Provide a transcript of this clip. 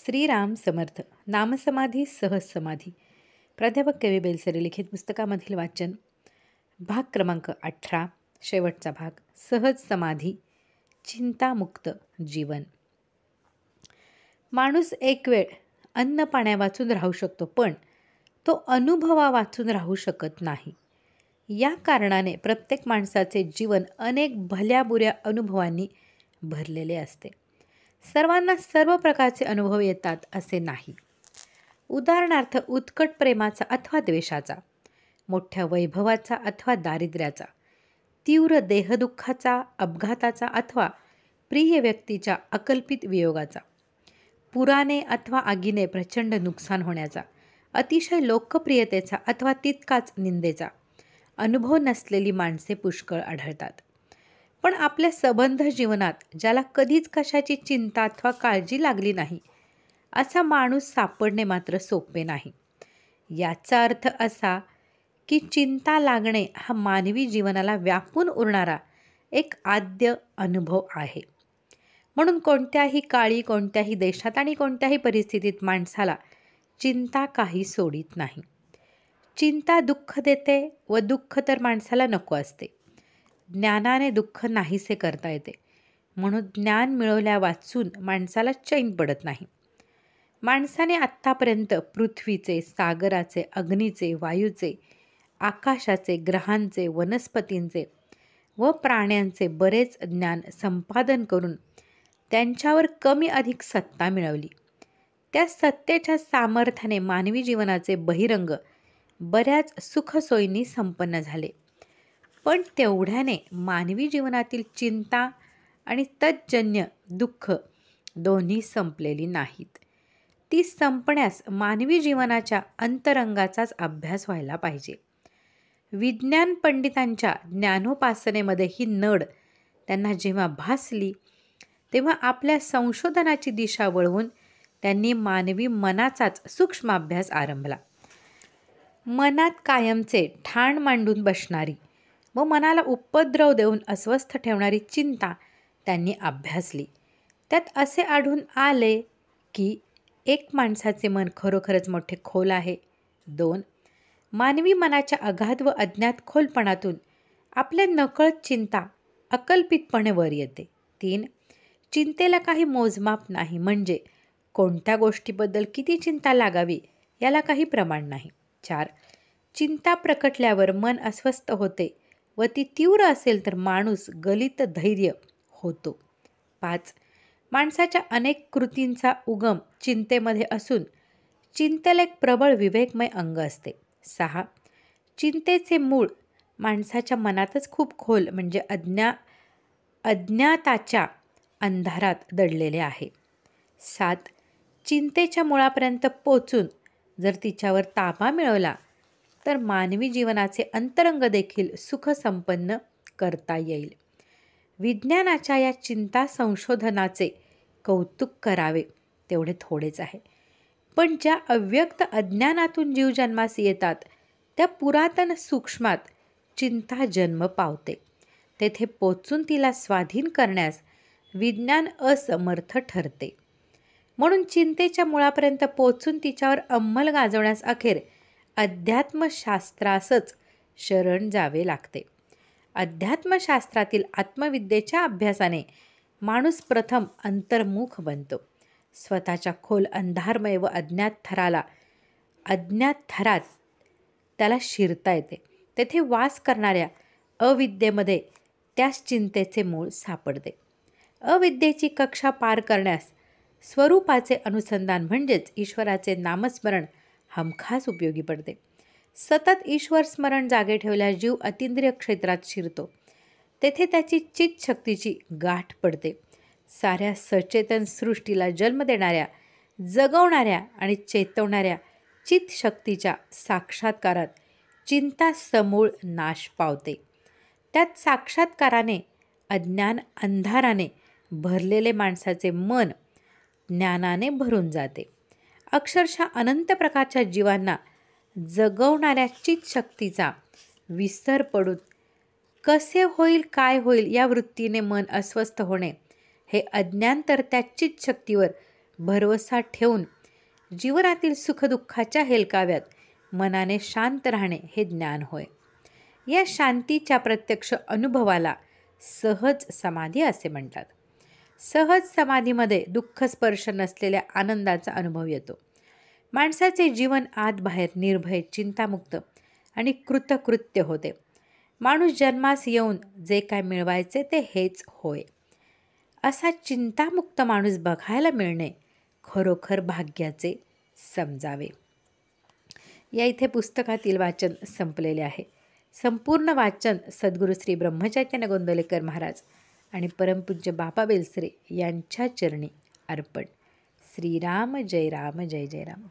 श्रीराम समर्थ. नामसमाधी सहज समाधी. प्राध्यापक के. बेलसरे लिखित पुस्तकामधील वाचन. भाग क्रमांक 18. शेवटचा भाग. सहज समाधी, चिंतामुक्त जीवन. माणूस एक वेळ अन्न पाण्या वाचून राहू शकतो, पण तो अनुभवा वाचून राहू शकत नाही. या कारणाने प्रत्येक माणसाचे जीवन अनेक भल्या बुऱ्या अनुभवांनी भरलेले असते. सर्वांना सर्व प्रकारचे अनुभव येतात असे नाही. उदाहरणार्थ, उत्कट प्रेमाचा अथवा द्वेषाचा, मोठ्या वैभवाचा अथवा दारिद्र्याचा, तीव्र देहदुःखाचा, अपघाताचा अथवा प्रिय व्यक्तीच्या अकल्पित वियोगाचा, पुराने अथवा आगीने प्रचंड नुकसान होण्याचा, अतिशय लोकप्रियतेचा अथवा तितकाच निंदेचा अनुभव नसलेली माणसे पुष्कळ आढळतात. पण आपल्या संबंध जीवनात ज्याला कधीच कशाची चिंता अथवा काळजी लागली नाही, असा माणूस सापडणे मात्र सोपे नाही. याचा अर्थ असा की चिंता लागणे हा मानवी जीवनाला व्यापून उरणारा एक आद्य अनुभव आहे. म्हणून कोणत्याही काळी, कोणत्याही देशात आणि कोणत्याही परिस्थितीत माणसाला चिंता काही सोडित नाही. चिंता दुःख देते व दुःख तर माणसाला नको असते. ज्ञानाने दुःख नाहीसे करता येते. म्हणून ज्ञान मिळवल्या वाचून माणसाला चैन पडत नाही. माणसाने आत्तापर्यंत पृथ्वीचे, सागराचे, अग्नीचे, वायूचे, आकाशाचे, ग्रहांचे, वनस्पतींचे व प्राण्यांचे बरेच ज्ञान संपादन करून त्यांच्यावर कमी अधिक सत्ता मिळवली. त्या सत्तेच्या सामर्थ्याने मानवी जीवनाचे बहिरंग बऱ्याच सुखसोयींनी संपन्न झाले. पण तेवढ्याने मानवी जीवनातील चिंता आणि तज्जन्य दुःख दोन्ही संपलेली नाहीत. ती संपण्यास मानवी जीवनाच्या अंतरंगाचाच अभ्यास व्हायला पाहिजे. विज्ञान पंडितांच्या ज्ञानोपासनेमध्ये ही नड त्यांना जेव्हा भासली, तेव्हा आपल्या संशोधनाची दिशा वळवून त्यांनी मानवी मनाचाच सूक्ष्म अभ्यास आरंभला. मनात कायमचे ठाण मांडून बसणारी व मनाला उपद्रव देऊन अस्वस्थ ठेवणारी चिंता त्यांनी अभ्यासली. त्यात असे आढळून आले की एक, माणसाचे मन खरोखरच मोठे खोल आहे. 2, मानवी मनाच्या अगाध व अज्ञात खोलपणातून आपल्या नकळत चिंता अकल्पितपणे वर येते. 3, चिंतेला काही मोजमाप नाही, म्हणजे कोणत्या गोष्टीबद्दल किती चिंता लागावी याला काही प्रमाण नाही. 4, चिंता प्रकटल्यावर मन अस्वस्थ होते व ती तीव्र असेल तर माणूस गलित धैर्य होतो. 5, माणसाच्या अनेक कृतींचा उगम चिंतेमध्ये असून चिंतेला एक प्रबळ विवेकमय अंग असते. 6, चिंतेचे मूळ माणसाच्या मनातच खूप खोल, म्हणजे अज्ञाताच्या अंधारात दडलेले आहे. 7, चिंतेच्या मुळापर्यंत पोचून जर तिच्यावर ताबा मिळवला तर मानवी जीवनाचे अंतरंग देखील सुखसंपन्न करता येईल. विज्ञानाच्या या चिंता संशोधनाचे कौतुक करावे तेवढे थोडेच आहे. पण ज्या अव्यक्त अज्ञानातून जीव जन्मास येतात त्या पुरातन सूक्ष्मात चिंता जन्म पावते. तेथे पोचून तिला स्वाधीन करण्यास विज्ञान असमर्थ ठरते. म्हणून चिंतेच्या मुळापर्यंत पोचून तिच्यावर अंमल गाजवण्यास अखेर अध्यात्मशास्त्रासच शरण जावे लागते. अध्यात्मशास्त्रातील आत्मविद्येच्या अभ्यासाने माणूस प्रथम अंतर्मुख बनतो. स्वतःच्या खोल अंधारमय व अज्ञात थरात त्याला शिरता येते. तेथे वास करणाऱ्या अविद्येमध्ये त्यास चिंतेचे मूळ सापडते. अविद्येची कक्षा पार करण्यास स्वरूपाचे अनुसंधान म्हणजेच ईश्वराचे नामस्मरण हमखास उपयोगी पडते. सतत ईश्वर स्मरण जागे ठेवल्यास जीव अतींद्रिय क्षेत्रात शिरतो. तेथे त्याची चित्शक्तीची गाठ पडते. साऱ्या सचेतन सृष्टीला जन्म देणाऱ्या, जगवणाऱ्या आणि चेतवणाऱ्या चित्शक्तीच्या साक्षात्कारात चिंता समूळ नाश पावते. त्यात साक्षात्काराने अज्ञान अंधाराने भरलेले माणसाचे मन ज्ञानाने भरून जाते. अक्षरशः अनंत प्रकारच्या जीवांना जगवणाऱ्या चित्शक्तीचा विसर पडून कसे होईल, काय होईल या वृत्तीने मन अस्वस्थ होणे हे अज्ञान तर त्या चित्शक्तीवर भरवसा ठेवून जीवनातील सुखदुःखाच्या हेलकाव्यात मनाने शांत राहणे हे ज्ञान होय. या शांतीच्या प्रत्यक्ष अनुभवाला सहज समाधी असे म्हणतात. सहज समाधीमध्ये दुःखस्पर्श नसलेल्या आनंदाचा अनुभव येतो. माणसाचे जीवन आत बाहेर निर्भय, चिंतामुक्त आणि कृतकृत्य होते. माणूस जन्मास येऊन जे काय मिळवायचे ते हेच होय, असा चिंतामुक्त माणूस बघायला मिळणे खरोखर भाग्याचे समजावे. या इथे पुस्तकातील वाचन संपलेले आहे. संपूर्ण वाचन सद्गुरू श्री ब्रह्मचैतन्य गोंदवलेकर महाराज आणि परमपूज्य बाबा बेलसरे यांच्या चरणी अर्पण. श्रीराम जय राम, जय जय राम.